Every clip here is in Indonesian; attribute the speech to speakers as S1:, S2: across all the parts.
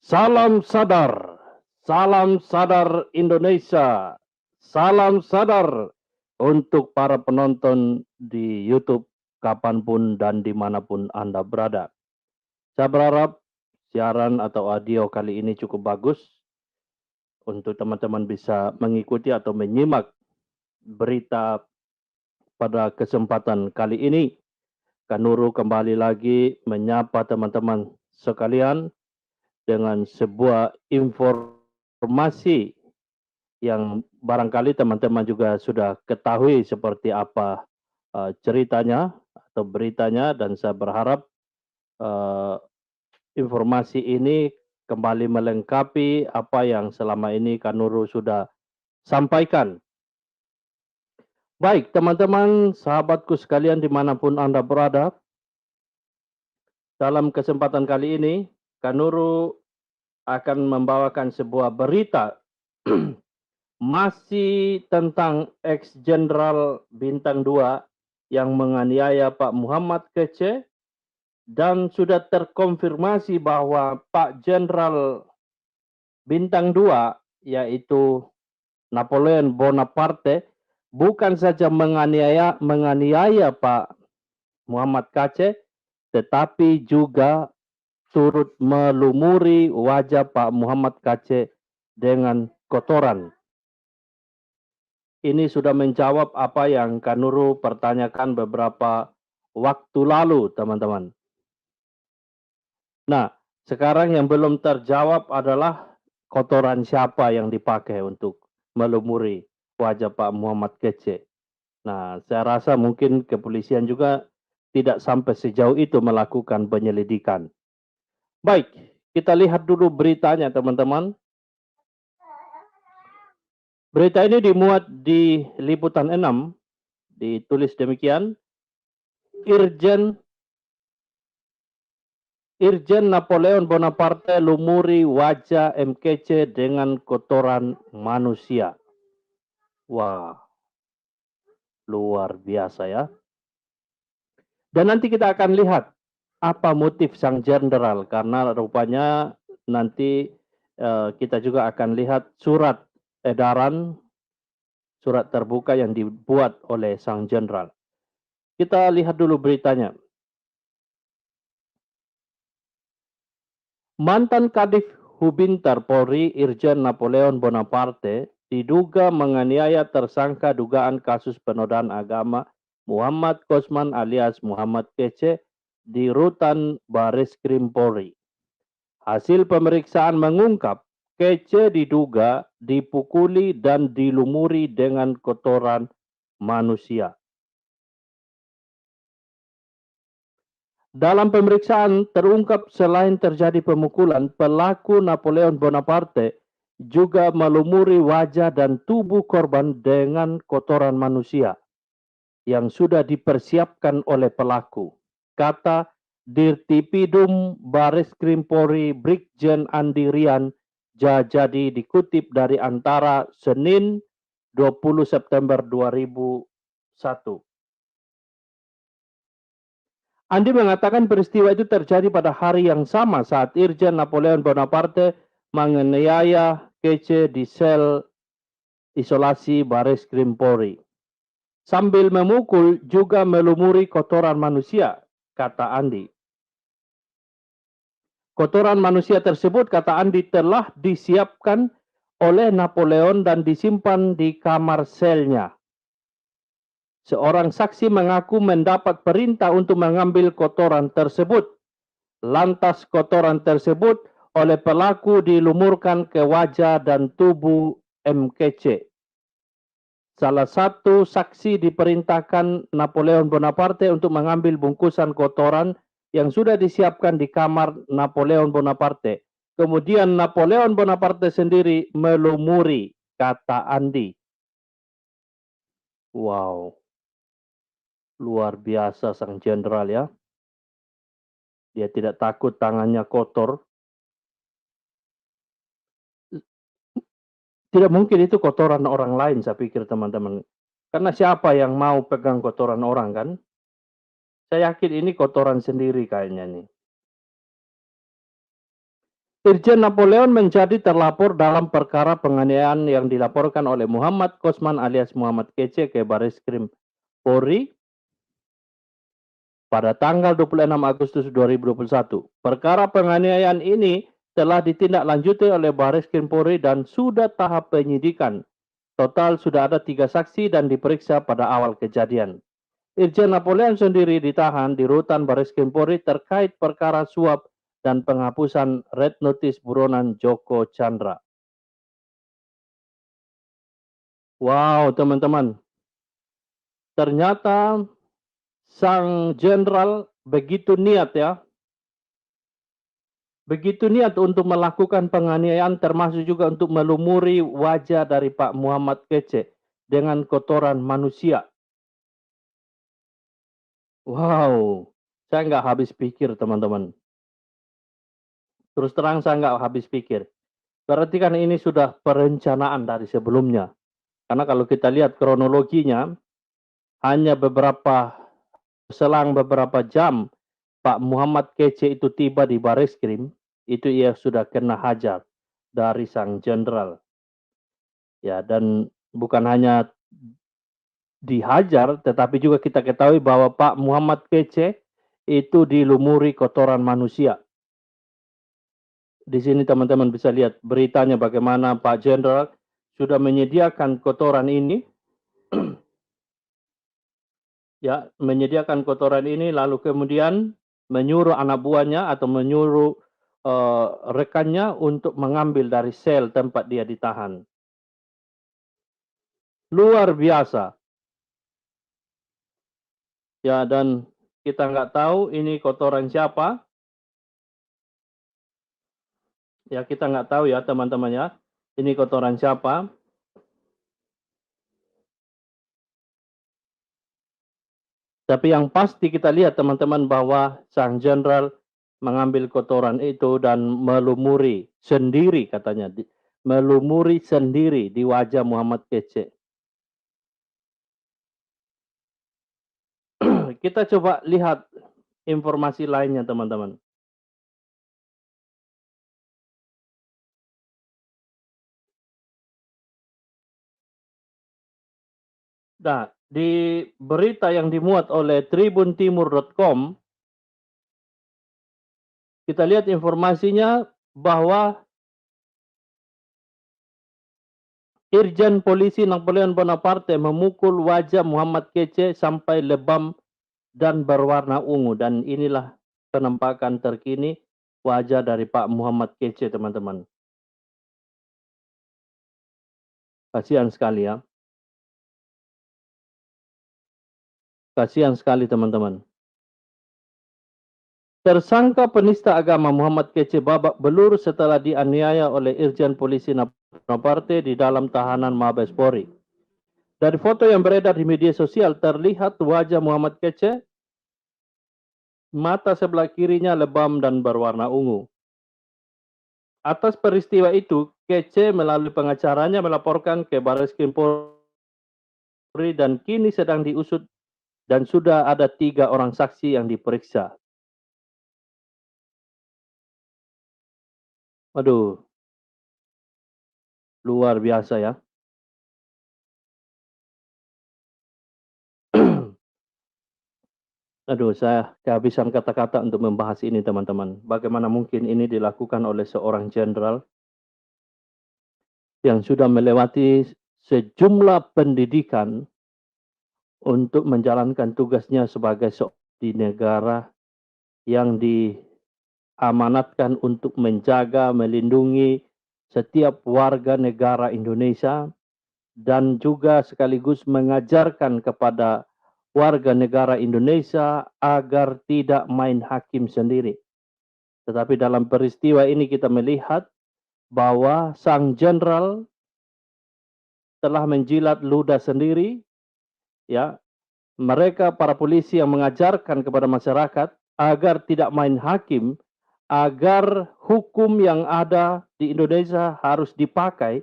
S1: Salam sadar Indonesia, salam sadar untuk para penonton di YouTube kapanpun dan dimanapun Anda berada. Saya berharap siaran atau audio kali ini cukup bagus untuk teman-teman bisa mengikuti atau menyimak berita pada kesempatan kali ini. Kanuru kembali lagi menyapa teman-teman sekalian dengan sebuah informasi yang barangkali teman-teman juga sudah ketahui seperti apa ceritanya atau beritanya, dan saya berharap informasi ini kembali melengkapi apa yang selama ini Kanuru sudah sampaikan. Baik teman-teman, sahabatku sekalian dimanapun Anda berada, dalam kesempatan kali ini Kanuru akan membawakan sebuah berita masih tentang ex-jenderal bintang 2 yang menganiaya Pak Muhammad Kece, dan sudah terkonfirmasi bahwa Pak Jenderal bintang 2 yaitu Napoleon Bonaparte bukan saja menganiaya Pak Muhammad Kece, tetapi juga turut melumuri wajah Pak Muhammad Kece dengan kotoran. Ini sudah menjawab apa yang Kanuru pertanyakan beberapa waktu lalu, teman-teman. Nah, sekarang yang belum terjawab adalah kotoran siapa yang dipakai untuk melumuri wajah Pak Muhammad Kece. Nah, saya rasa mungkin kepolisian juga tidak sampai sejauh itu melakukan penyelidikan. Baik, kita lihat dulu beritanya, teman-teman. Berita ini dimuat di Liputan 6, ditulis demikian, Irjen Napoleon Bonaparte lumuri wajah MKC dengan kotoran manusia. Wah, luar biasa ya. Dan nanti kita akan lihat apa motif sang jenderal, karena rupanya nanti kita juga akan lihat surat edaran, surat terbuka yang dibuat oleh sang jenderal. Kita lihat dulu beritanya. Mantan Kadif Hubintar Polri Irjen Napoleon Bonaparte diduga menganiaya tersangka dugaan kasus penodaan agama Muhammad Kosman alias Muhammad Kece di Rutan Bareskrim Polri. Hasil pemeriksaan mengungkap Kece diduga dipukuli dan dilumuri dengan kotoran manusia. Dalam pemeriksaan terungkap selain terjadi pemukulan, pelaku Napoleon Bonaparte juga melumuri wajah dan tubuh korban dengan kotoran manusia yang sudah dipersiapkan oleh pelaku. Kata Dirtipidum Bareskrim Polri Brigjen Andi Rian jadi dikutip dari Antara Senin 20 September 2001. Andi mengatakan peristiwa itu terjadi pada hari yang sama saat Irjen Napoleon Bonaparte menganiaya Kece di sel isolasi Bareskrim Polri. Sambil memukul juga melumuri kotoran manusia, kata Andi. Kotoran manusia tersebut, kata Andi, telah disiapkan oleh Napoleon dan disimpan di kamar selnya. Seorang saksi mengaku mendapat perintah untuk mengambil kotoran tersebut. Lantas kotoran tersebut oleh pelaku dilumurkan ke wajah dan tubuh MKC. Salah satu saksi diperintahkan Napoleon Bonaparte untuk mengambil bungkusan kotoran yang sudah disiapkan di kamar Napoleon Bonaparte. Kemudian Napoleon Bonaparte sendiri melumuri, kata Andi. Wow, luar biasa sang jenderal ya. Dia tidak takut tangannya kotor. Tidak mungkin itu kotoran orang lain, saya pikir teman-teman. Karena siapa yang mau pegang kotoran orang kan? Saya yakin ini kotoran sendiri kayaknya nih. Irjen Napoleon menjadi terlapor dalam perkara penganiayaan yang dilaporkan oleh Muhammad Kosman alias Muhammad Kece ke Bareskrim Polri pada tanggal 26 Agustus 2021. Perkara penganiayaan ini telah ditindaklanjuti oleh Bareskrim Polri dan sudah tahap penyidikan. Total sudah ada 3 saksi dan diperiksa pada awal kejadian. Irjen Napoleon sendiri ditahan di rutan Bareskrim Polri terkait perkara suap dan penghapusan red notice buronan Joko Chandra. Wow, teman-teman. Ternyata sang jenderal begitu niat ya. Begitu niat untuk melakukan penganiayaan termasuk juga untuk melumuri wajah dari Pak Muhammad Kece dengan kotoran manusia. Wow, saya nggak habis pikir teman-teman. Terus terang saya nggak habis pikir. Berarti kan ini sudah perencanaan dari sebelumnya. Karena kalau kita lihat kronologinya, hanya selang beberapa jam Pak Muhammad Kece itu tiba di Bareskrim, itu ia sudah kena hajar dari sang jenderal. Ya, dan bukan hanya dihajar, tetapi juga kita ketahui bahwa Pak Muhammad Kece itu dilumuri kotoran manusia. Di sini teman-teman bisa lihat beritanya bagaimana Pak Jenderal sudah menyediakan kotoran ini. Ya, menyediakan kotoran ini lalu kemudian menyuruh anak buahnya atau menyuruh rekannya untuk mengambil dari sel tempat dia ditahan. Luar biasa. Ya, dan kita nggak tahu ini kotoran siapa. Ya, kita nggak tahu ya teman-teman ya. Ini kotoran siapa. Tapi yang pasti kita lihat teman-teman bahwa sang jenderal mengambil kotoran itu dan melumuri sendiri katanya. Melumuri sendiri di wajah Muhammad Kece. Kita coba lihat informasi lainnya teman-teman. Nah, di berita yang dimuat oleh tribuntimur.com, kita lihat informasinya bahwa Irjen Polisi Napoleon Bonaparte memukul wajah Muhammad Kece sampai lebam dan berwarna ungu. Dan inilah penampakan terkini wajah dari Pak Muhammad Kece teman-teman. Kasihan sekali ya. Kasihan sekali teman-teman. Tersangka penista agama Muhammad Kece babak belur setelah dianiaya oleh Irjen Polisi Bonaparte di dalam tahanan Mabes Polri. Dari foto yang beredar di media sosial terlihat wajah Muhammad Kece, mata sebelah kirinya lebam dan berwarna ungu. Atas peristiwa itu, Kece melalui pengacaranya melaporkan ke Bareskrim Polri dan kini sedang diusut dan sudah ada 3 orang saksi yang diperiksa. Waduh, luar biasa ya. Aduh, saya kehabisan kata-kata untuk membahas ini teman-teman. Bagaimana mungkin ini dilakukan oleh seorang jenderal yang sudah melewati sejumlah pendidikan untuk menjalankan tugasnya sebagai seorang di negara yang diamanatkan untuk menjaga, melindungi setiap warga negara Indonesia dan juga sekaligus mengajarkan kepada warga negara Indonesia agar tidak main hakim sendiri. Tetapi dalam peristiwa ini kita melihat bahwa sang jenderal telah menjilat ludah sendiri, ya. Mereka para polisi yang mengajarkan kepada masyarakat agar tidak main hakim, agar hukum yang ada di Indonesia harus dipakai,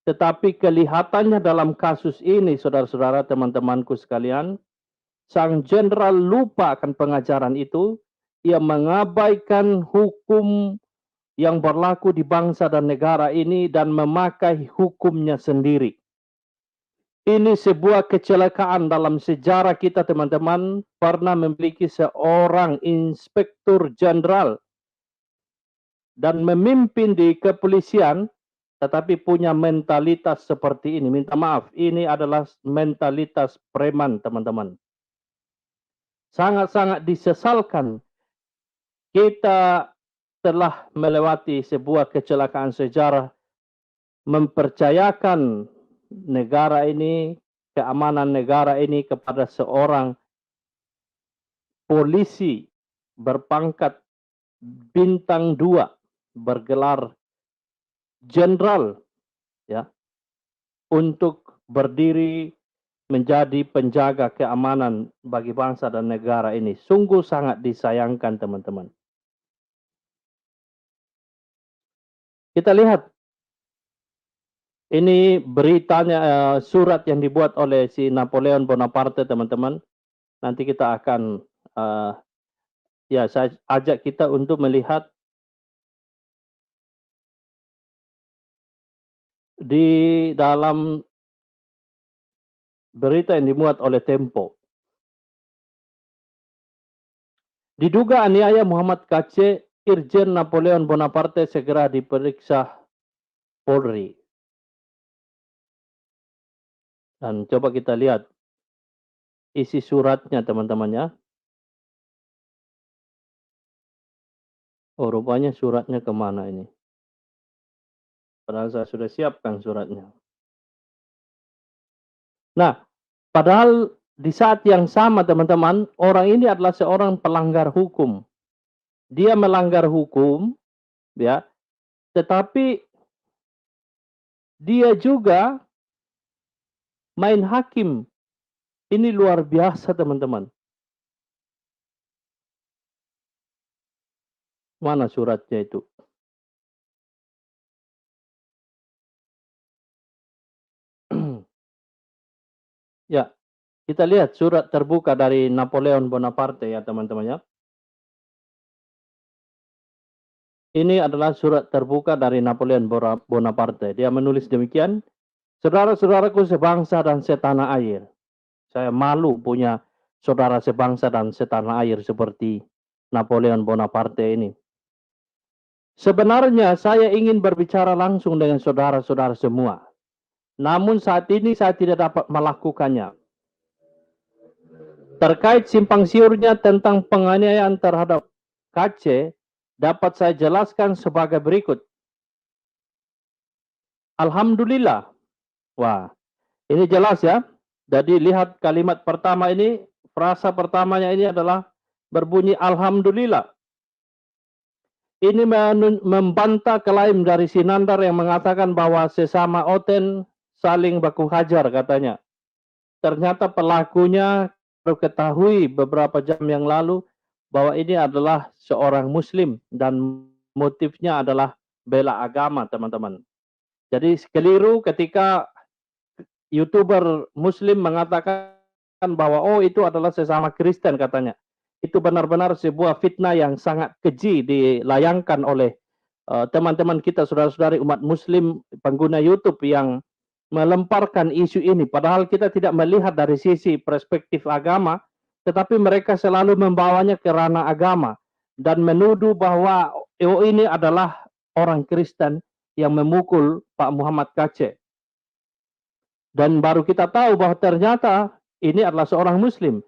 S1: tetapi kelihatannya dalam kasus ini, saudara-saudara, teman-temanku sekalian, sang jenderal lupa akan pengajaran itu, ia mengabaikan hukum yang berlaku di bangsa dan negara ini dan memakai hukumnya sendiri. Ini sebuah kecelakaan dalam sejarah kita, teman-teman. Pernah memiliki seorang inspektur jenderal dan memimpin di kepolisian, tetapi punya mentalitas seperti ini. Minta maaf, ini adalah mentalitas preman, teman-teman. Sangat-sangat disesalkan kita telah melewati sebuah kecelakaan sejarah, mempercayakan negara ini, keamanan negara ini kepada seorang polisi berpangkat bintang 2, bergelar jenderal, ya, untuk berdiri menjadi penjaga keamanan bagi bangsa dan negara ini. Sungguh sangat disayangkan, teman-teman. Kita lihat ini beritanya, surat yang dibuat oleh si Napoleon Bonaparte, teman-teman. Nanti kita akan, saya ajak kita untuk melihat di dalam berita yang dimuat oleh Tempo. Diduga aniaya Muhammad Kacé, Irjen Napoleon Bonaparte segera diperiksa Polri. Dan coba kita lihat isi suratnya, teman-teman, ya. Oh, rupanya suratnya kemana ini? Padahal saya sudah siapkan suratnya. Nah, padahal di saat yang sama, teman-teman, orang ini adalah seorang pelanggar hukum. Dia melanggar hukum, ya, tetapi dia juga main hakim. Ini luar biasa, teman-teman. Mana suratnya itu? Ya, kita lihat surat terbuka dari Napoleon Bonaparte, ya, teman-teman, ya. Ini adalah surat terbuka dari Napoleon Bonaparte. Dia menulis demikian, saudara-saudaraku sebangsa dan setanah air. Saya malu punya saudara sebangsa dan setanah air seperti Napoleon Bonaparte ini. Sebenarnya saya ingin berbicara langsung dengan saudara-saudara semua. Namun saat ini saya tidak dapat melakukannya. Terkait simpang siurnya tentang penganiayaan terhadap Kacé, dapat saya jelaskan sebagai berikut. Alhamdulillah. Wah, ini jelas, ya. Jadi lihat kalimat pertama ini, frasa pertamanya ini adalah berbunyi Alhamdulillah. Ini membantah klaim dari Sinandar yang mengatakan bahwa sesama Oten saling baku hajar, katanya. Ternyata pelakunya baru ketahui beberapa jam yang lalu bahwa ini adalah seorang Muslim dan motifnya adalah bela agama, teman-teman. Jadi keliru ketika YouTuber Muslim mengatakan bahwa oh itu adalah sesama Kristen, katanya. Itu benar-benar sebuah fitnah yang sangat keji dilayangkan oleh teman-teman kita, saudara-saudari umat Muslim pengguna YouTube yang melemparkan isu ini. Padahal kita tidak melihat dari sisi perspektif agama, tetapi mereka selalu membawanya ke ranah agama dan menuduh bahwa ini adalah orang Kristen yang memukul Pak Muhammad Kacé. Dan baru kita tahu bahwa ternyata ini adalah seorang Muslim.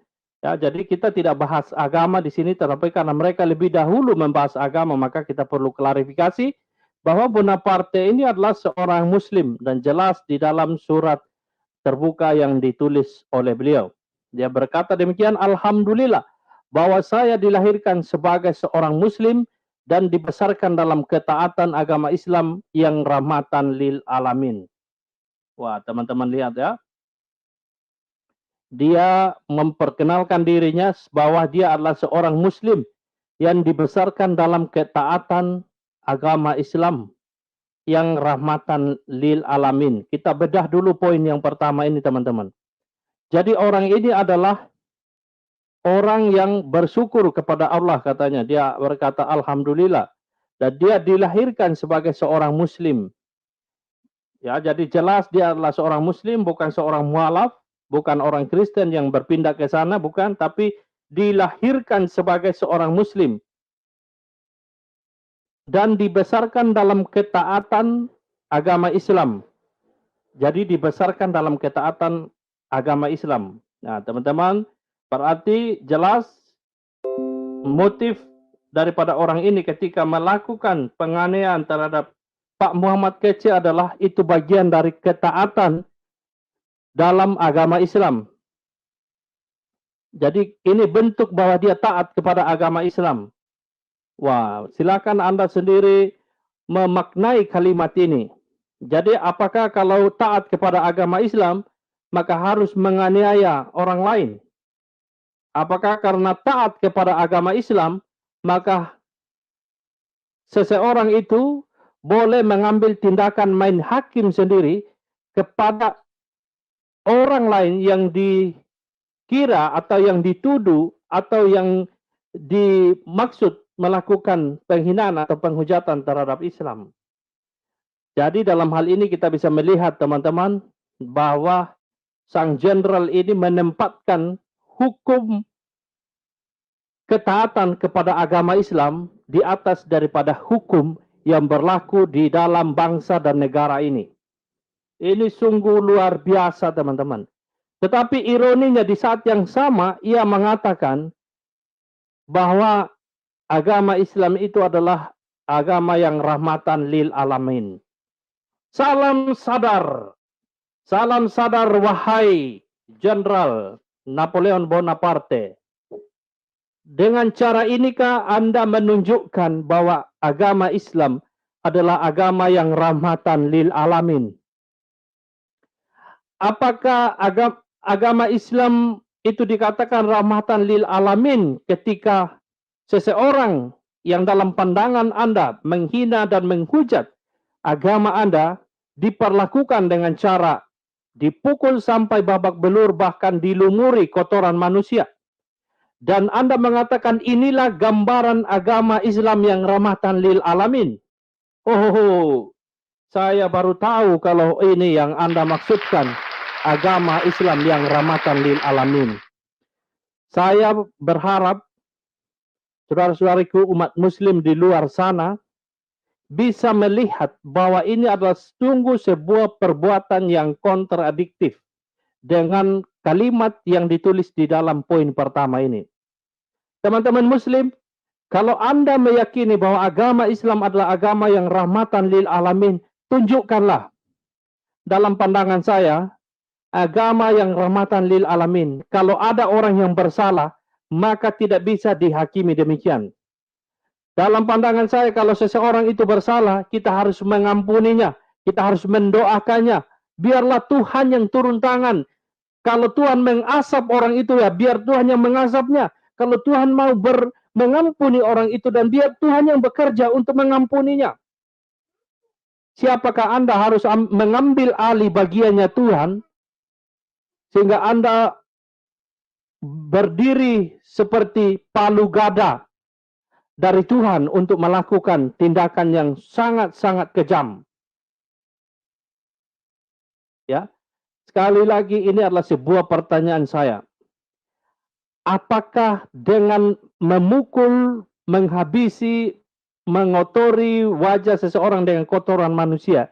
S1: Ya, jadi kita tidak bahas agama di sini, tetapi karena mereka lebih dahulu membahas agama, maka kita perlu klarifikasi bahwa Bonaparte ini adalah seorang Muslim dan jelas di dalam surat terbuka yang ditulis oleh beliau. Dia berkata demikian, Alhamdulillah bahwa saya dilahirkan sebagai seorang Muslim dan dibesarkan dalam ketaatan agama Islam yang rahmatan lil alamin. Wah, teman-teman lihat, ya. Dia memperkenalkan dirinya bahwa dia adalah seorang Muslim yang dibesarkan dalam ketaatan agama Islam yang rahmatan lil alamin. Kita bedah dulu poin yang pertama ini, teman-teman. Jadi orang ini adalah orang yang bersyukur kepada Allah, katanya. Dia berkata Alhamdulillah Dan dia dilahirkan sebagai seorang muslim. Ya, jadi jelas dia adalah seorang muslim, bukan seorang mualaf, bukan orang Kristen yang berpindah ke sana, bukan, tapi dilahirkan sebagai seorang muslim dan dibesarkan dalam ketaatan agama Islam. Jadi dibesarkan dalam ketaatan agama Islam. Nah, teman-teman, berarti jelas motif daripada orang ini ketika melakukan penganiayaan terhadap Pak Muhammad Kece adalah itu bagian dari ketaatan dalam agama Islam. Jadi ini bentuk bahwa dia taat kepada agama Islam. Wah, silakan Anda sendiri memaknai kalimat ini. Jadi apakah kalau taat kepada agama Islam, maka harus menganiaya orang lain? Apakah karena taat kepada agama Islam, maka seseorang itu boleh mengambil tindakan main hakim sendiri kepada orang lain yang dikira atau yang dituduh atau yang dimaksud melakukan penghinaan atau penghujatan terhadap Islam? Jadi dalam hal ini kita bisa melihat teman-teman bahwa sang jenderal ini menempatkan hukum ketaatan kepada agama Islam di atas daripada hukum yang berlaku di dalam bangsa dan negara ini. Ini sungguh luar biasa teman-teman. Tetapi ironinya di saat yang sama ia mengatakan bahwa agama Islam itu adalah agama yang rahmatan lil alamin. Salam sadar wahai Jenderal Napoleon Bonaparte. Dengan cara inikah Anda menunjukkan bahwa agama Islam adalah agama yang rahmatan lil alamin? Apakah agama Islam itu dikatakan rahmatan lil alamin ketika seseorang yang dalam pandangan Anda menghina dan menghujat agama Anda diperlakukan dengan cara dipukul sampai babak belur, bahkan dilumuri kotoran manusia? Dan Anda mengatakan inilah gambaran agama Islam yang rahmatan lil alamin. Oh, saya baru tahu kalau ini yang Anda maksudkan, agama Islam yang rahmatan lil alamin. Saya berharap saudara-saudariku umat muslim di luar sana bisa melihat bahwa ini adalah sungguh sebuah perbuatan yang kontradiktif dengan kalimat yang ditulis di dalam poin pertama ini. Teman-teman muslim, kalau Anda meyakini bahwa agama Islam adalah agama yang rahmatan lil alamin, tunjukkanlah dalam pandangan saya agama yang rahmatan lil alamin. Kalau ada orang yang bersalah, maka tidak bisa dihakimi demikian. Dalam pandangan saya, kalau seseorang itu bersalah, kita harus mengampuninya, kita harus mendoakannya. Biarlah Tuhan yang turun tangan. Kalau Tuhan mengasap orang itu, ya biar Tuhan yang mengasapnya. Kalau Tuhan mau mengampuni orang itu, dan biar Tuhan yang bekerja untuk mengampuninya. Siapakah Anda harus mengambil alih bagiannya Tuhan, sehingga Anda berdiri seperti palu gada dari Tuhan untuk melakukan tindakan yang sangat-sangat kejam. Ya, sekali lagi ini adalah sebuah pertanyaan saya. Apakah dengan memukul, menghabisi, mengotori wajah seseorang dengan kotoran manusia,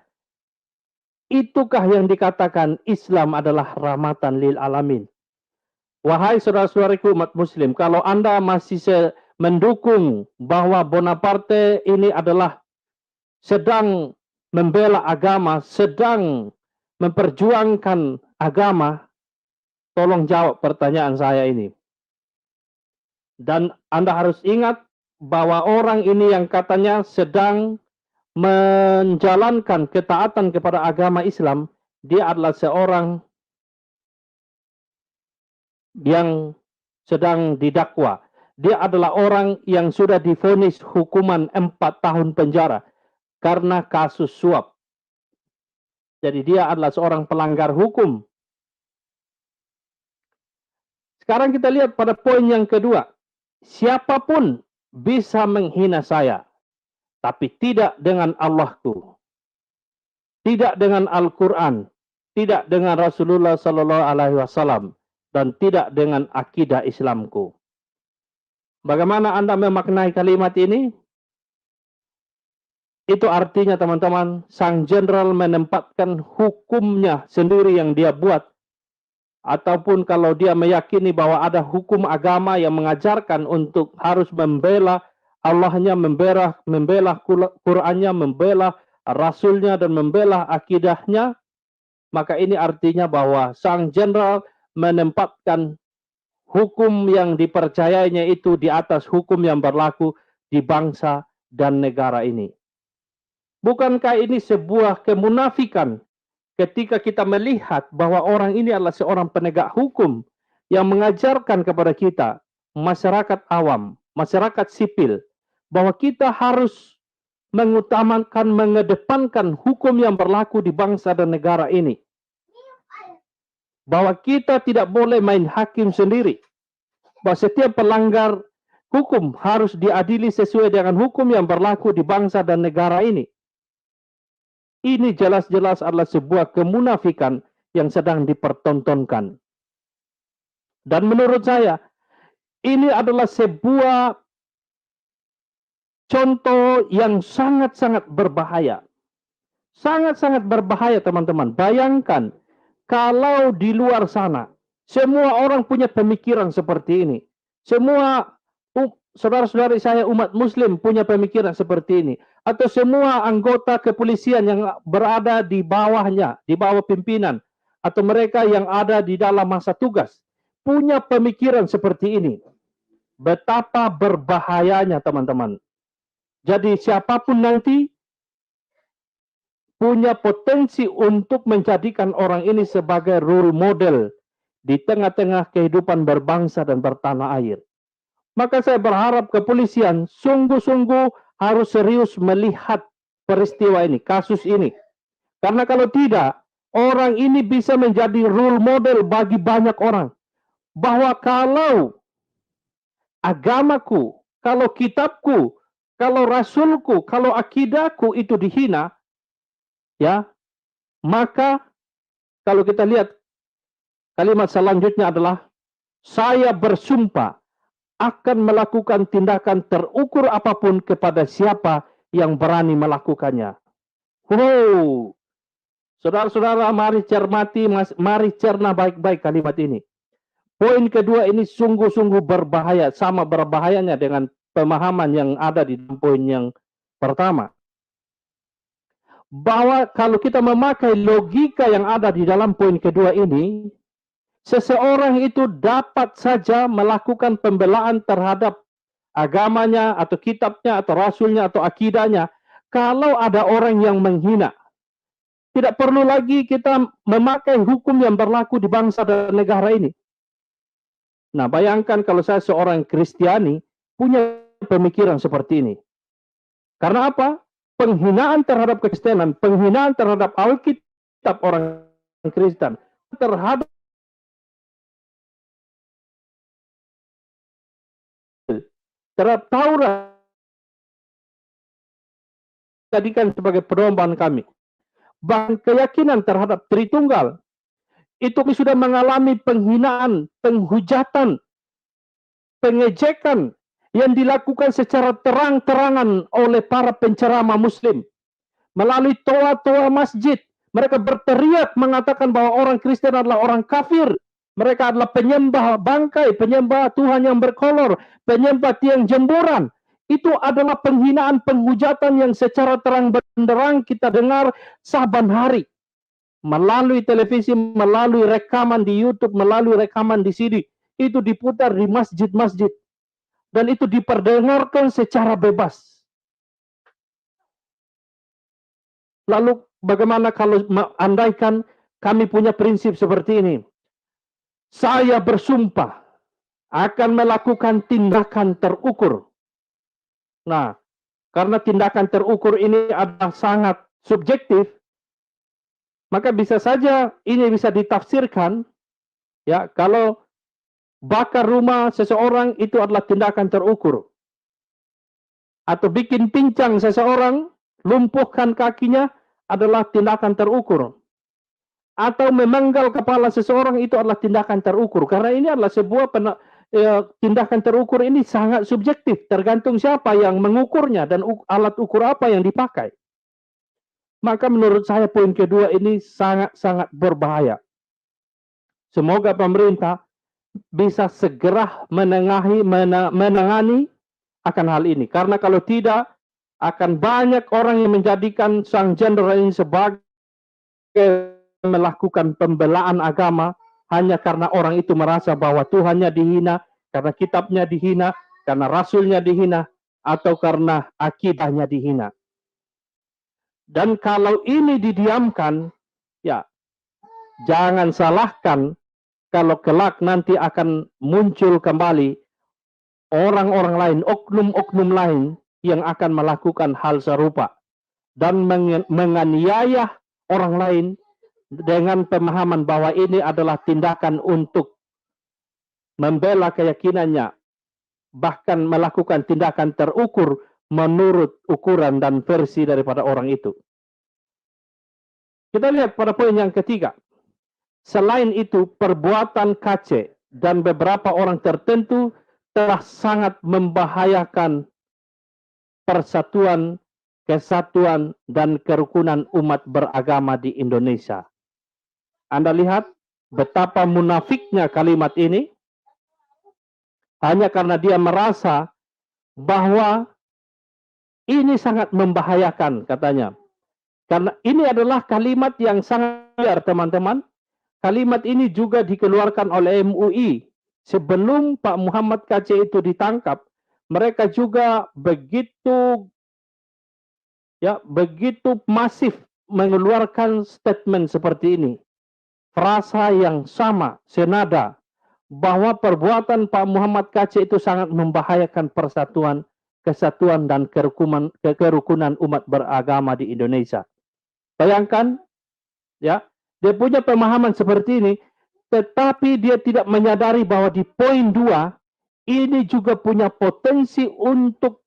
S1: itukah yang dikatakan Islam adalah rahmatan lil alamin? Wahai saudara-saudariku umat muslim, kalau Anda masih mendukung bahwa Bonaparte ini adalah sedang membela agama, sedang memperjuangkan agama, tolong jawab pertanyaan saya ini. Dan Anda harus ingat bahwa orang ini yang katanya sedang menjalankan ketaatan kepada agama Islam, dia adalah seorang yang sedang didakwa. Dia adalah orang yang sudah divonis hukuman 4 tahun penjara karena kasus suap. Jadi dia adalah seorang pelanggar hukum. Sekarang kita lihat pada poin yang kedua. Siapapun bisa menghina saya. tapi tidak dengan Allahku, tidak dengan Al-Quran, tidak dengan Rasulullah Sallallahu Alaihi Wasallam, dan tidak dengan akidah Islamku. Bagaimana Anda memaknai kalimat ini? Itu artinya teman-teman, sang jenderal menempatkan hukumnya sendiri yang dia buat. Ataupun kalau dia meyakini bahwa ada hukum agama yang mengajarkan untuk harus membela Allahnya, membela Qurannya, membela Rasulnya, dan membela akidahnya, maka ini artinya bahwa sang jenderal menempatkan hukum yang dipercayainya itu di atas hukum yang berlaku di bangsa dan negara ini. Bukankah ini sebuah kemunafikan ketika kita melihat bahwa orang ini adalah seorang penegak hukum yang mengajarkan kepada kita, masyarakat awam, masyarakat sipil, bahwa kita harus mengutamakan, mengedepankan hukum yang berlaku di bangsa dan negara ini. Bahwa kita tidak boleh main hakim sendiri. Bahwa setiap pelanggar hukum harus diadili sesuai dengan hukum yang berlaku di bangsa dan negara ini. Ini jelas-jelas adalah sebuah kemunafikan yang sedang dipertontonkan. Dan menurut saya, ini adalah sebuah contoh yang sangat-sangat berbahaya. Sangat-sangat berbahaya, teman-teman. Bayangkan, kalau di luar sana, semua orang punya pemikiran seperti ini. Semua saudara-saudari saya umat muslim punya pemikiran seperti ini. Atau semua anggota kepolisian yang berada di bawahnya, di bawah pimpinan, atau mereka yang ada di dalam masa tugas, punya pemikiran seperti ini. Betapa berbahayanya, teman-teman. Jadi siapapun nanti punya potensi untuk menjadikan orang ini sebagai role model di tengah-tengah kehidupan berbangsa dan bertanah air. Maka saya berharap kepolisian sungguh-sungguh harus serius melihat peristiwa ini, kasus ini. Karena kalau tidak, orang ini bisa menjadi role model bagi banyak orang. Bahwa kalau agamaku, kalau kitabku, kalau rasulku, kalau akidahku itu dihina, ya, maka kalau kita lihat kalimat selanjutnya adalah, saya bersumpah akan melakukan tindakan terukur apapun kepada siapa yang berani melakukannya. Wow, saudara-saudara, mari cermati, mari cerna baik-baik kalimat ini. Poin kedua ini sungguh-sungguh berbahaya, sama berbahayanya dengan pemahaman yang ada di poin yang pertama. Bahwa kalau kita memakai logika yang ada di dalam poin kedua ini, seseorang itu dapat saja melakukan pembelaan terhadap agamanya, atau kitabnya, atau rasulnya, atau akidahnya, kalau ada orang yang menghina. Tidak perlu lagi kita memakai hukum yang berlaku di bangsa dan negara ini. Nah, bayangkan kalau saya seorang Kristiani punya pemikiran seperti ini. Karena apa? Penghinaan terhadap Kristenan, penghinaan terhadap Alkitab orang Kristen, terhadap Taurat jadikan sebagai pedoman kami. Bahkan keyakinan terhadap Tritunggal itu sudah mengalami penghinaan, penghujatan, pengejekan yang dilakukan secara terang-terangan oleh para penceramah muslim. Melalui toa-toa masjid, mereka berteriak mengatakan bahwa orang Kristen adalah orang kafir. Mereka adalah penyembah bangkai, penyembah Tuhan yang berkolor, penyembah tiang jemburan. Itu adalah penghinaan, penghujatan yang secara terang benderang kita dengar saban hari. Melalui televisi, melalui rekaman di YouTube, melalui rekaman di CD. Itu diputar di masjid-masjid. Dan itu diperdengarkan secara bebas. Lalu bagaimana kalau andaikan kami punya prinsip seperti ini? Saya bersumpah akan melakukan tindakan terukur. Nah, karena tindakan terukur ini adalah sangat subjektif, maka bisa saja ini bisa ditafsirkan, ya, kalau bakar rumah seseorang itu adalah tindakan terukur. atau bikin pincang seseorang, lumpuhkan kakinya adalah tindakan terukur. Atau memenggal kepala seseorang itu adalah tindakan terukur. Karena ini adalah sebuah tindakan terukur ini sangat subjektif. Tergantung siapa yang mengukurnya dan alat ukur apa yang dipakai. Maka menurut saya poin kedua ini sangat-sangat berbahaya. Semoga pemerintah bisa segera menangani akan hal ini. Karena kalau tidak, akan banyak orang yang menjadikan sang jenderal ini sebagai melakukan pembelaan agama hanya karena orang itu merasa bahwa Tuhannya dihina, karena kitabnya dihina, karena rasulnya dihina, atau karena akidahnya dihina. Dan kalau ini didiamkan, ya jangan salahkan kalau kelak nanti akan muncul kembali orang-orang lain, oknum-oknum lain yang akan melakukan hal serupa dan menganiaya orang lain dengan pemahaman bahwa ini adalah tindakan untuk membela keyakinannya, bahkan melakukan tindakan terukur menurut ukuran dan versi daripada orang itu. Kita lihat pada poin yang ketiga. Selain itu, perbuatan KC dan beberapa orang tertentu telah sangat membahayakan persatuan, kesatuan, dan kerukunan umat beragama di Indonesia. Anda lihat betapa munafiknya kalimat ini, hanya karena dia merasa bahwa ini sangat membahayakan, katanya. Karena ini adalah kalimat yang sangat liar, teman-teman. Kalimat ini juga dikeluarkan oleh MUI. Sebelum Pak Muhammad KC itu ditangkap, mereka juga begitu masif mengeluarkan statement seperti ini. Frasa yang sama, senada, bahwa perbuatan Pak Muhammad KC itu sangat membahayakan persatuan, kesatuan, dan kerukunan umat beragama di Indonesia. Bayangkan, ya, dia punya pemahaman seperti ini, tetapi dia tidak menyadari bahwa di poin 2 ini juga punya potensi untuk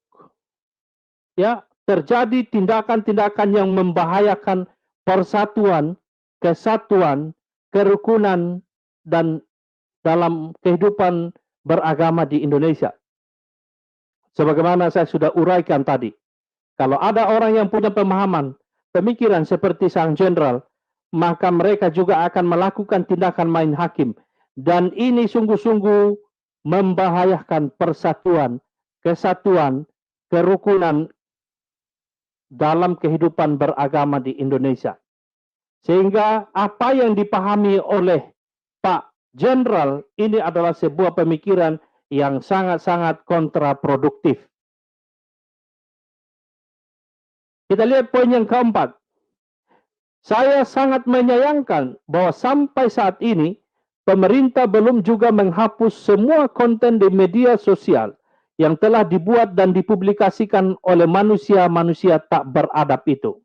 S1: terjadi tindakan-tindakan yang membahayakan persatuan, kesatuan, kerukunan, dan dalam kehidupan beragama di Indonesia. Sebagaimana saya sudah uraikan tadi, kalau ada orang yang punya pemahaman, pemikiran seperti sang jenderal, maka mereka juga akan melakukan tindakan main hakim. Dan ini sungguh-sungguh membahayakan persatuan, kesatuan, kerukunan dalam kehidupan beragama di Indonesia. Sehingga apa yang dipahami oleh Pak Jenderal ini adalah sebuah pemikiran yang sangat-sangat kontraproduktif. Kita lihat poin yang keempat. Saya sangat menyayangkan bahwa sampai saat ini pemerintah belum juga menghapus semua konten di media sosial yang telah dibuat dan dipublikasikan oleh manusia-manusia tak beradab itu.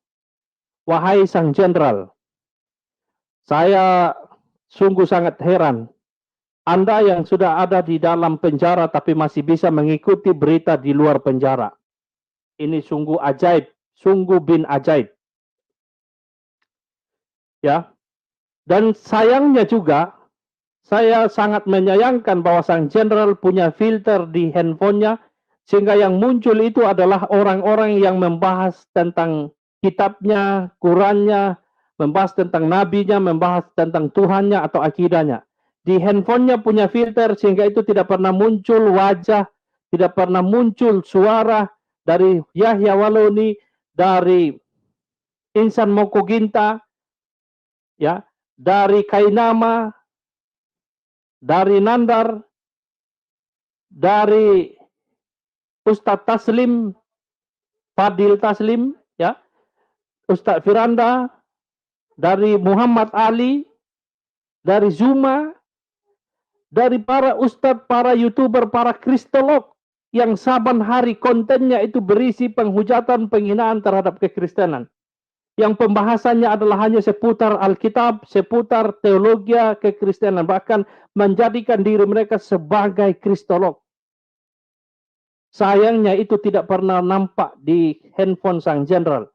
S1: Wahai sang jenderal, saya sungguh sangat heran. Anda yang sudah ada di dalam penjara tapi masih bisa mengikuti berita di luar penjara. Ini sungguh ajaib, sungguh bin ajaib. Ya, dan sayangnya juga saya sangat menyayangkan bahwa sang jenderal punya filter di handphonenya, sehingga yang muncul itu adalah orang-orang yang membahas tentang kitabnya, Qurannya, membahas tentang nabinya, membahas tentang Tuhannya atau akidahnya. Di handphonenya punya filter sehingga itu tidak pernah muncul wajah, tidak pernah muncul suara dari Yahya Waloni, dari Insan Mokoginta, ya, dari Kainama, dari Nandar, dari Ustadz Taslim, Fadil Taslim, ya, Ustadz Firanda, dari Muhammad Ali, dari Zuma, dari para ustadz, para youtuber, para kristolog yang saban hari kontennya itu berisi penghujatan, penghinaan terhadap kekristenan. Yang pembahasannya adalah hanya seputar Alkitab, seputar teologi kekristenan, bahkan menjadikan diri mereka sebagai kristolog. Sayangnya itu tidak pernah nampak di handphone sang jenderal,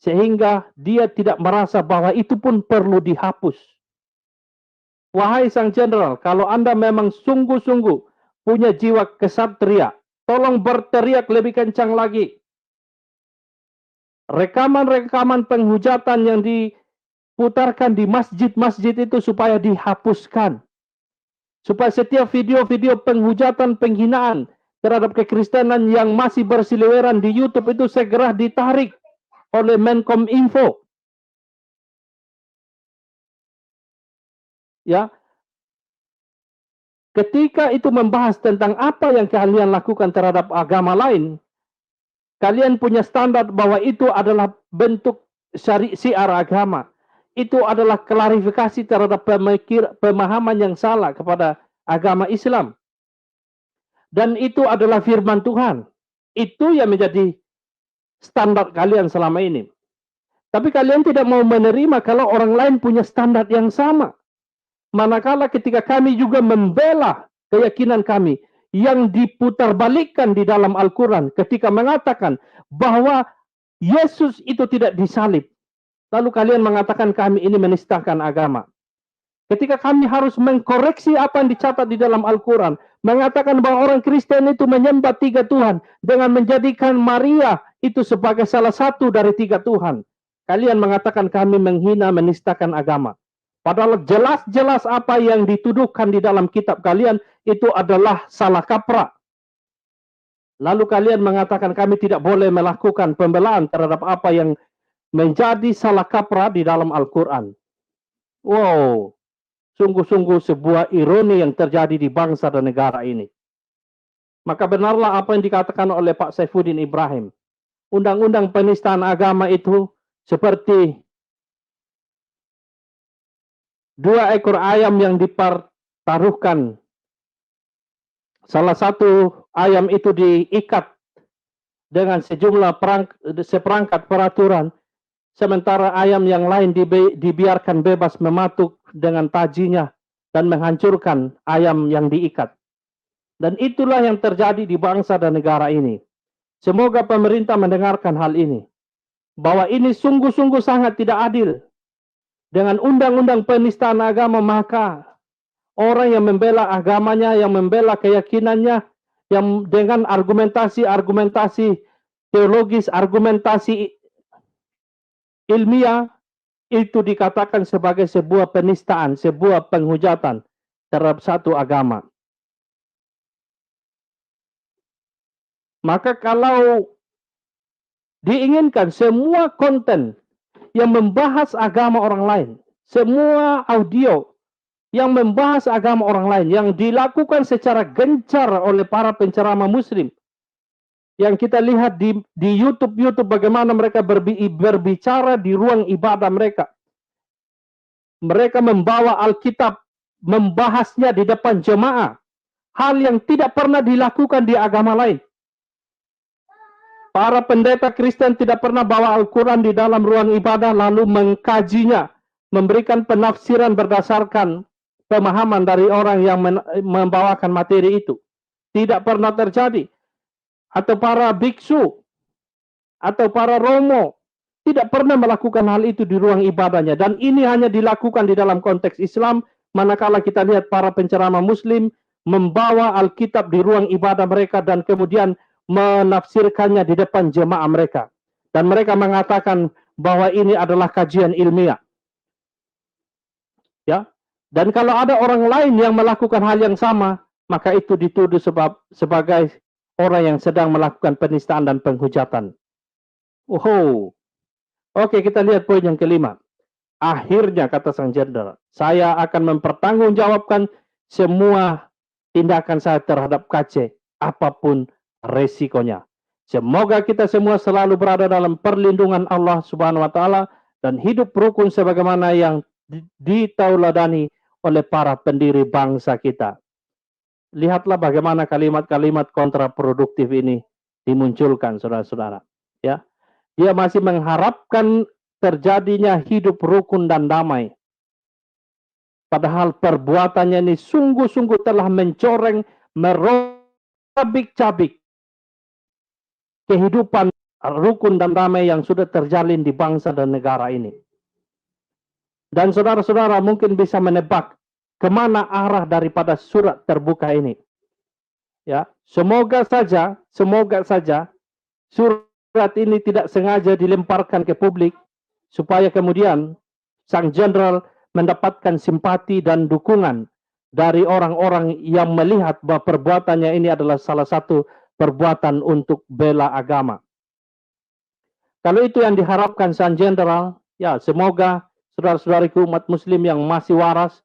S1: sehingga dia tidak merasa bahwa itu pun perlu dihapus. Wahai sang jenderal, kalau Anda memang sungguh-sungguh punya jiwa kesatria, tolong berteriak lebih kencang lagi. Rekaman-rekaman penghujatan yang diputarkan di masjid-masjid itu supaya dihapuskan. Supaya setiap video-video penghujatan, penghinaan terhadap kekristenan yang masih berseliweran di YouTube itu segera ditarik oleh Menkominfo. Ya, ketika itu membahas tentang apa yang kalian lakukan terhadap agama lain, kalian punya standar bahwa itu adalah bentuk syiar agama. Itu adalah klarifikasi terhadap pemahaman yang salah kepada agama Islam. Dan itu adalah firman Tuhan. Itu yang menjadi standar kalian selama ini. Tapi kalian tidak mau menerima kalau orang lain punya standar yang sama. Manakala ketika kami juga membela keyakinan kami yang diputarbalikkan di dalam Al-Quran ketika mengatakan bahwa Yesus itu tidak disalib. Lalu kalian mengatakan kami ini menistakan agama. Ketika kami harus mengkoreksi apa yang dicatat di dalam Al-Quran, mengatakan bahwa orang Kristen itu menyembah 3 Tuhan dengan menjadikan Maria itu sebagai salah satu dari 3 Tuhan. Kalian mengatakan kami menghina, menistakan agama. Padahal jelas-jelas apa yang dituduhkan di dalam kitab kalian itu adalah salah kaprah. Lalu kalian mengatakan kami tidak boleh melakukan pembelaan terhadap apa yang menjadi salah kaprah di dalam Al-Quran. Wow, sungguh-sungguh sebuah ironi yang terjadi di bangsa dan negara ini. Maka benarlah apa yang dikatakan oleh Pak Saifuddin Ibrahim. Undang-undang penistaan agama itu seperti 2 ekor ayam yang dipertaruhkan. Salah satu ayam itu diikat dengan sejumlah seperangkat peraturan, sementara ayam yang lain dibiarkan bebas mematuk dengan tajinya dan menghancurkan ayam yang diikat. Dan itulah yang terjadi di bangsa dan negara ini. Semoga pemerintah mendengarkan hal ini. Bahwa ini sungguh-sungguh sangat tidak adil. Dengan undang-undang penistaan agama, maka orang yang membela agamanya, yang membela keyakinannya, yang dengan argumentasi teologis, argumentasi ilmiah, itu dikatakan sebagai sebuah penistaan, sebuah penghujatan terhadap satu agama. Maka kalau diinginkan semua konten yang membahas agama orang lain, semua audio yang membahas agama orang lain, yang dilakukan secara gencar oleh para penceramah muslim, yang kita lihat di YouTube bagaimana mereka berbicara di ruang ibadah mereka. Mereka membawa Alkitab, membahasnya di depan jemaah. Hal yang tidak pernah dilakukan di agama lain. Para pendeta Kristen tidak pernah bawa Al-Quran di dalam ruang ibadah lalu mengkajinya, memberikan penafsiran berdasarkan pemahaman dari orang yang membawakan materi itu. Tidak pernah terjadi. Atau para biksu, atau para romo, tidak pernah melakukan hal itu di ruang ibadahnya. Dan ini hanya dilakukan di dalam konteks Islam, manakala kita lihat para penceramah muslim membawa Alkitab di ruang ibadah mereka dan kemudian menafsirkannya di depan jemaah mereka. Dan mereka mengatakan bahwa ini adalah kajian ilmiah. Ya. Dan kalau ada orang lain yang melakukan hal yang sama, maka itu dituduh sebagai orang yang sedang melakukan penistaan dan penghujatan. Oke, kita lihat poin yang kelima. Akhirnya, kata sang jenderal, saya akan mempertanggungjawabkan semua tindakan saya terhadap KC, apapun resikonya. Semoga kita semua selalu berada dalam perlindungan Allah Subhanahu wa taala dan hidup rukun sebagaimana yang ditauladani oleh para pendiri bangsa kita. Lihatlah bagaimana kalimat-kalimat kontraproduktif ini dimunculkan, saudara-saudara. Ya, dia masih mengharapkan terjadinya hidup rukun dan damai. Padahal perbuatannya ini sungguh-sungguh telah mencoreng, merobek-cabik kehidupan rukun dan damai yang sudah terjalin di bangsa dan negara ini. Dan saudara-saudara mungkin bisa menebak kemana arah daripada surat terbuka ini. Ya, semoga saja surat ini tidak sengaja dilemparkan ke publik supaya kemudian sang jenderal mendapatkan simpati dan dukungan dari orang-orang yang melihat bahwa perbuatannya ini adalah salah satu perbuatan untuk bela agama. Kalau itu yang diharapkan sang jenderal, ya semoga saudara-saudariku umat muslim yang masih waras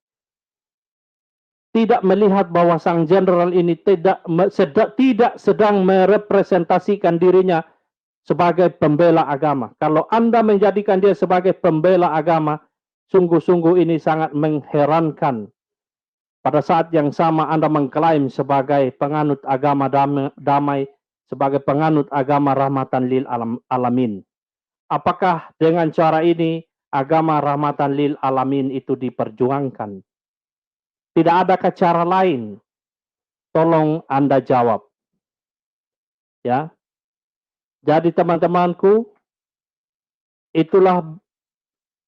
S1: tidak melihat bahwa sang jenderal ini tidak sedang merepresentasikan dirinya sebagai pembela agama. Kalau Anda menjadikan dia sebagai pembela agama, sungguh-sungguh ini sangat mengherankan. Pada saat yang sama Anda mengklaim sebagai penganut agama damai, sebagai penganut agama rahmatan lil alamin. Apakah dengan cara ini agama rahmatan lil alamin itu diperjuangkan? Tidak adakah cara lain? Tolong Anda jawab. Ya. Jadi teman-temanku, itulah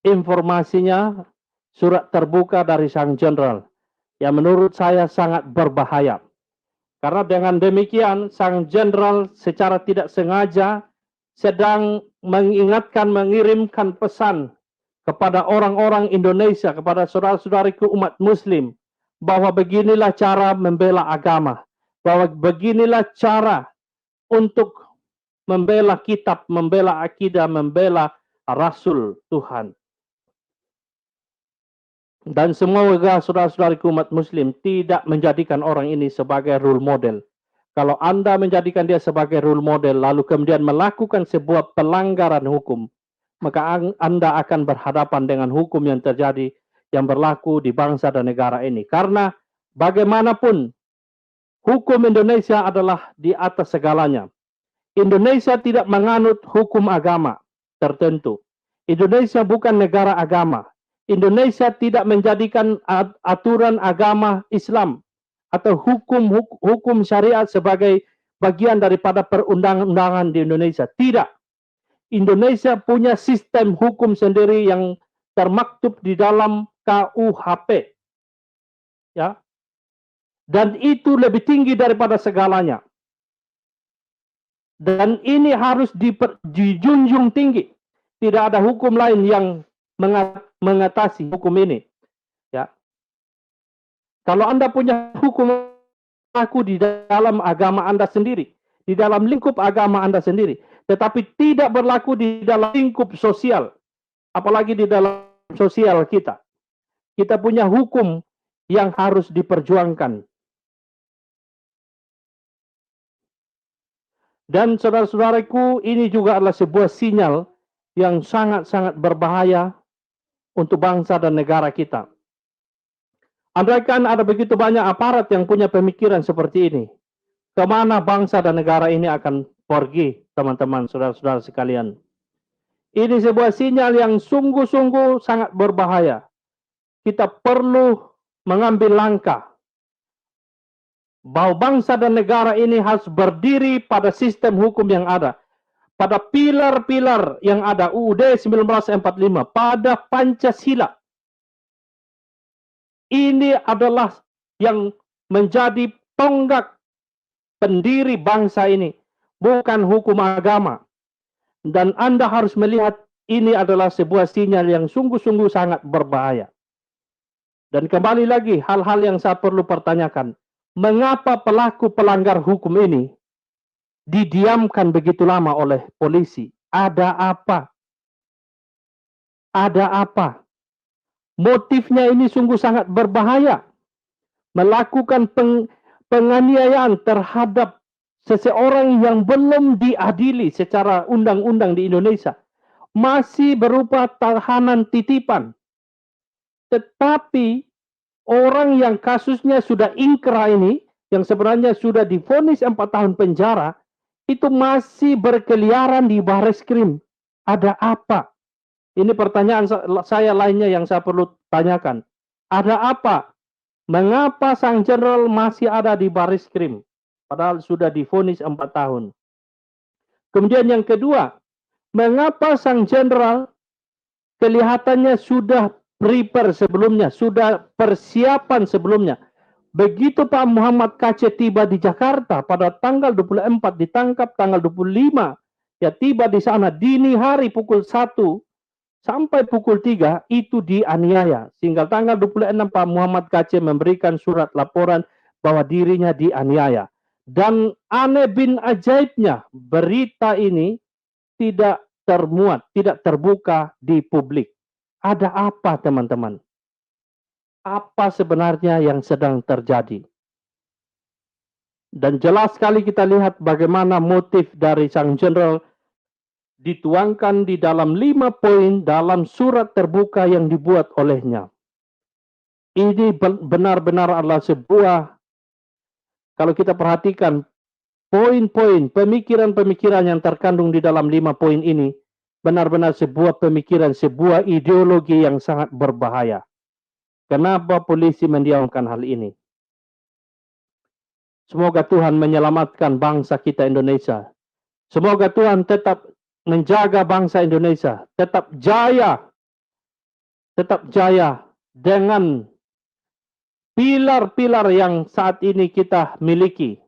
S1: informasinya surat terbuka dari sang jenderal yang menurut saya sangat berbahaya. Karena dengan demikian sang jenderal secara tidak sengaja sedang mengirimkan pesan kepada orang-orang Indonesia, kepada saudara-saudariku umat muslim, bahwa beginilah cara membela agama, bahwa beginilah cara untuk membela kitab, membela akidah, membela Rasul Tuhan. Dan semoga saudara-saudariku umat muslim tidak menjadikan orang ini sebagai role model. Kalau Anda menjadikan dia sebagai role model, lalu kemudian melakukan sebuah pelanggaran hukum, maka Anda akan berhadapan dengan hukum yang terjadi, yang berlaku di bangsa dan negara ini. Karena bagaimanapun, hukum Indonesia adalah di atas segalanya. Indonesia tidak menganut hukum agama tertentu. Indonesia bukan negara agama. Indonesia tidak menjadikan aturan agama Islam atau hukum syariat sebagai bagian daripada perundang-undangan di Indonesia. Tidak. Indonesia punya sistem hukum sendiri yang termaktub di dalam KUHP. Ya. Dan itu lebih tinggi daripada segalanya. Dan ini harus dijunjung tinggi. Tidak ada hukum lain yang mengatasi hukum ini. Ya. Kalau Anda punya hukum berlaku di dalam agama Anda sendiri, di dalam lingkup agama Anda sendiri, tetapi tidak berlaku di dalam lingkup sosial, apalagi di dalam sosial kita. Kita punya hukum yang harus diperjuangkan. Dan saudara-saudaraku, ini juga adalah sebuah sinyal yang sangat-sangat berbahaya untuk bangsa dan negara kita. Andaikan ada begitu banyak aparat yang punya pemikiran seperti ini, kemana bangsa dan negara ini akan pergi, teman-teman, saudara-saudara sekalian. Ini sebuah sinyal yang sungguh-sungguh sangat berbahaya. Kita perlu mengambil langkah bahwa bangsa dan negara ini harus berdiri pada sistem hukum yang ada, pada pilar-pilar yang ada, UUD 1945, pada Pancasila. Ini adalah yang menjadi tonggak pendiri bangsa ini, bukan hukum agama. Dan Anda harus melihat ini adalah sebuah sinyal yang sungguh-sungguh sangat berbahaya. Dan kembali lagi, hal-hal yang saya perlu pertanyakan. Mengapa pelaku pelanggar hukum ini didiamkan begitu lama oleh polisi? Ada apa? Ada apa? Motifnya ini sungguh sangat berbahaya. Melakukan penganiayaan terhadap seseorang yang belum diadili secara undang-undang di Indonesia. Masih berupa tahanan titipan. Tetapi orang yang kasusnya sudah ingkrah ini, yang sebenarnya sudah divonis 4 tahun penjara, itu masih berkeliaran di Barreskrim. Ada apa? Ini pertanyaan saya lainnya yang saya perlu tanyakan. Ada apa? Mengapa sang jenderal masih ada di Barreskrim? Padahal sudah divonis 4 tahun. Kemudian yang kedua, mengapa sang jenderal kelihatannya sudah prepare sebelumnya, sudah persiapan sebelumnya. Begitu Pak Muhammad KC tiba di Jakarta pada tanggal 24 ditangkap, tanggal 25 ya tiba di sana dini hari pukul 1 sampai pukul 3 itu dianiaya. Sehingga tanggal 26 Pak Muhammad KC memberikan surat laporan bahwa dirinya dianiaya. Dan aneh bin ajaibnya berita ini tidak termuat, tidak terbuka di publik. Ada apa teman-teman? Apa sebenarnya yang sedang terjadi? Dan jelas sekali kita lihat bagaimana motif dari sang jenderal dituangkan di dalam 5 poin dalam surat terbuka yang dibuat olehnya. Ini benar-benar adalah sebuah, kalau kita perhatikan poin-poin, pemikiran-pemikiran yang terkandung di dalam 5 poin ini, benar-benar sebuah pemikiran, sebuah ideologi yang sangat berbahaya. Kenapa polisi mendiamkan hal ini? Semoga Tuhan menyelamatkan bangsa kita Indonesia. Semoga Tuhan tetap menjaga bangsa Indonesia, tetap jaya dengan pilar-pilar yang saat ini kita miliki.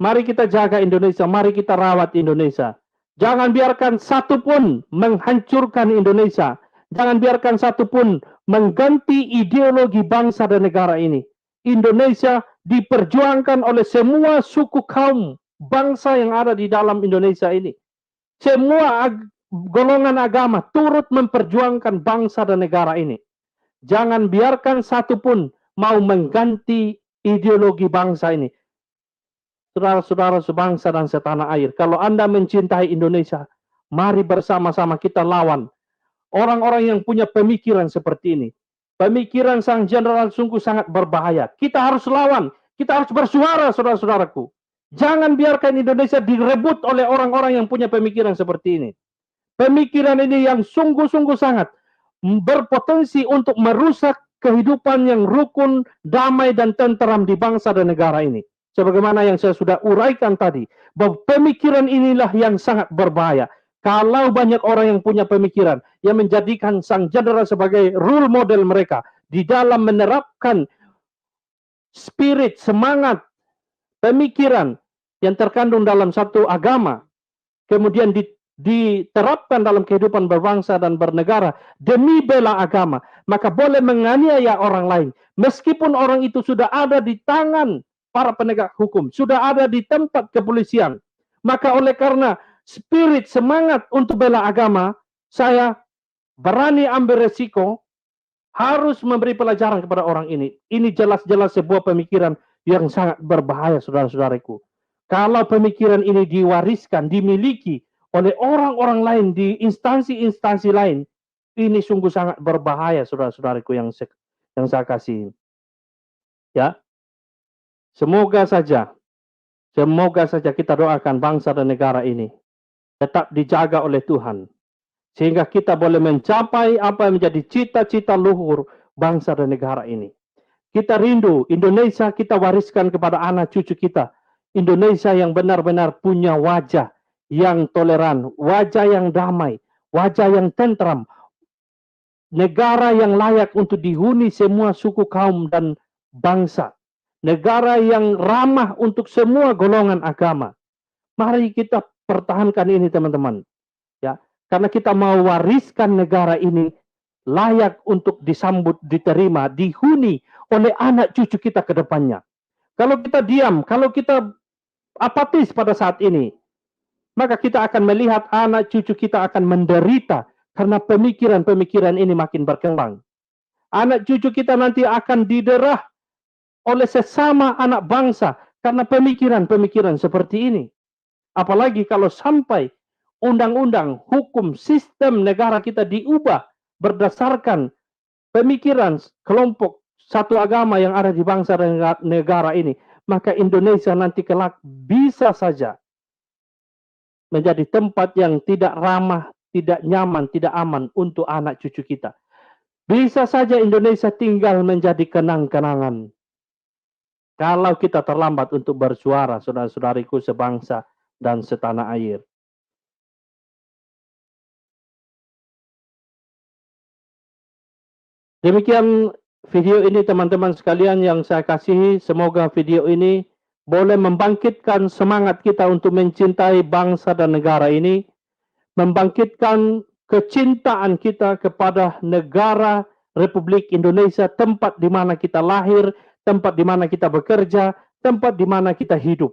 S1: Mari kita jaga Indonesia, mari kita rawat Indonesia. Jangan biarkan satu pun menghancurkan Indonesia. Jangan biarkan satu pun mengganti ideologi bangsa dan negara ini. Indonesia diperjuangkan oleh semua suku kaum bangsa yang ada di dalam Indonesia ini. Semua golongan agama turut memperjuangkan bangsa dan negara ini. Jangan biarkan satu pun mau mengganti ideologi bangsa ini. Saudara-saudara sebangsa dan setanah air, kalau Anda mencintai Indonesia, mari bersama-sama kita lawan orang-orang yang punya pemikiran seperti ini. Pemikiran sang jenderal sungguh sangat berbahaya. Kita harus lawan, kita harus bersuara, saudara-saudaraku. Jangan biarkan Indonesia direbut oleh orang-orang yang punya pemikiran seperti ini. Pemikiran ini yang sungguh-sungguh sangat berpotensi untuk merusak kehidupan yang rukun, damai, dan tenteram di bangsa dan negara ini. Sebagaimana yang saya sudah uraikan tadi, bahwa pemikiran inilah yang sangat berbahaya. Kalau banyak orang yang punya pemikiran, yang menjadikan sang jenderal sebagai role model mereka, di dalam menerapkan spirit, semangat, pemikiran yang terkandung dalam satu agama, kemudian diterapkan dalam kehidupan berbangsa dan bernegara demi bela agama, maka boleh menganiaya orang lain. Meskipun orang itu sudah ada di tangan para penegak hukum, sudah ada di tempat kepolisian, maka oleh karena spirit semangat untuk bela agama, saya berani ambil resiko harus memberi pelajaran kepada orang ini. Ini jelas-jelas sebuah pemikiran yang sangat berbahaya, saudara-saudaraku. Kalau pemikiran ini diwariskan, dimiliki oleh orang-orang lain di instansi-instansi lain, ini sungguh sangat berbahaya, saudara-saudaraku yang saya kasih. Ya, semoga saja kita doakan bangsa dan negara ini tetap dijaga oleh Tuhan, sehingga kita boleh mencapai apa yang menjadi cita-cita luhur bangsa dan negara ini. Kita rindu Indonesia kita wariskan kepada anak cucu kita. Indonesia yang benar-benar punya wajah yang toleran, wajah yang damai, wajah yang tentram, negara yang layak untuk dihuni semua suku kaum dan bangsa, negara yang ramah untuk semua golongan agama. Mari kita pertahankan ini, teman-teman, ya, karena kita mau wariskan negara ini layak untuk disambut, diterima, dihuni oleh anak cucu kita ke depannya. Kalau kita diam, kalau kita apatis pada saat ini, maka kita akan melihat anak cucu kita akan menderita karena pemikiran-pemikiran ini makin berkembang. Anak cucu kita nanti akan diderah oleh sesama anak bangsa karena pemikiran-pemikiran seperti ini. Apalagi kalau sampai undang-undang, hukum, sistem negara kita diubah berdasarkan pemikiran kelompok satu agama yang ada di bangsa dan negara ini, maka Indonesia nanti kelak bisa saja menjadi tempat yang tidak ramah, tidak nyaman, tidak aman untuk anak cucu kita. Bisa saja Indonesia tinggal menjadi kenang-kenangan kalau kita terlambat untuk bersuara, saudara-saudariku sebangsa dan setanah air. Demikian video ini teman-teman sekalian yang saya kasihi. Semoga video ini boleh membangkitkan semangat kita untuk mencintai bangsa dan negara ini, membangkitkan kecintaan kita kepada negara Republik Indonesia, tempat di mana kita lahir, tempat di mana kita bekerja, tempat di mana kita hidup.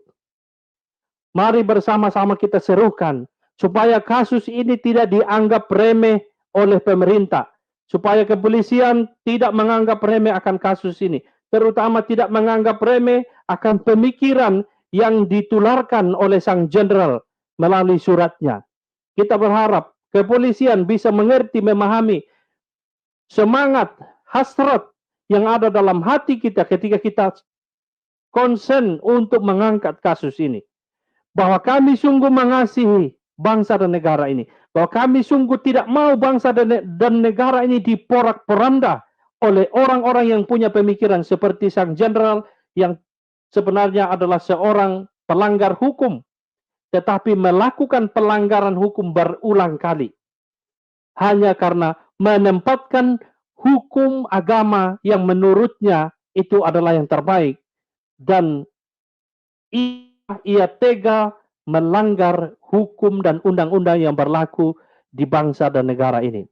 S1: Mari bersama-sama kita serukan supaya kasus ini tidak dianggap remeh oleh pemerintah, supaya kepolisian tidak menganggap remeh akan kasus ini, terutama tidak menganggap remeh akan pemikiran yang ditularkan oleh sang jenderal melalui suratnya. Kita berharap kepolisian bisa mengerti, memahami semangat, hasrat yang ada dalam hati kita ketika kita konsen untuk mengangkat kasus ini. Bahwa kami sungguh mengasihi bangsa dan negara ini. Bahwa kami sungguh tidak mau bangsa dan negara ini diporak-poranda oleh orang-orang yang punya pemikiran seperti sang jenderal yang sebenarnya adalah seorang pelanggar hukum, tetapi melakukan pelanggaran hukum berulang kali. Hanya karena menempatkan hukum agama yang menurutnya itu adalah yang terbaik. Dan ia tega melanggar hukum dan undang-undang yang berlaku di bangsa dan negara ini.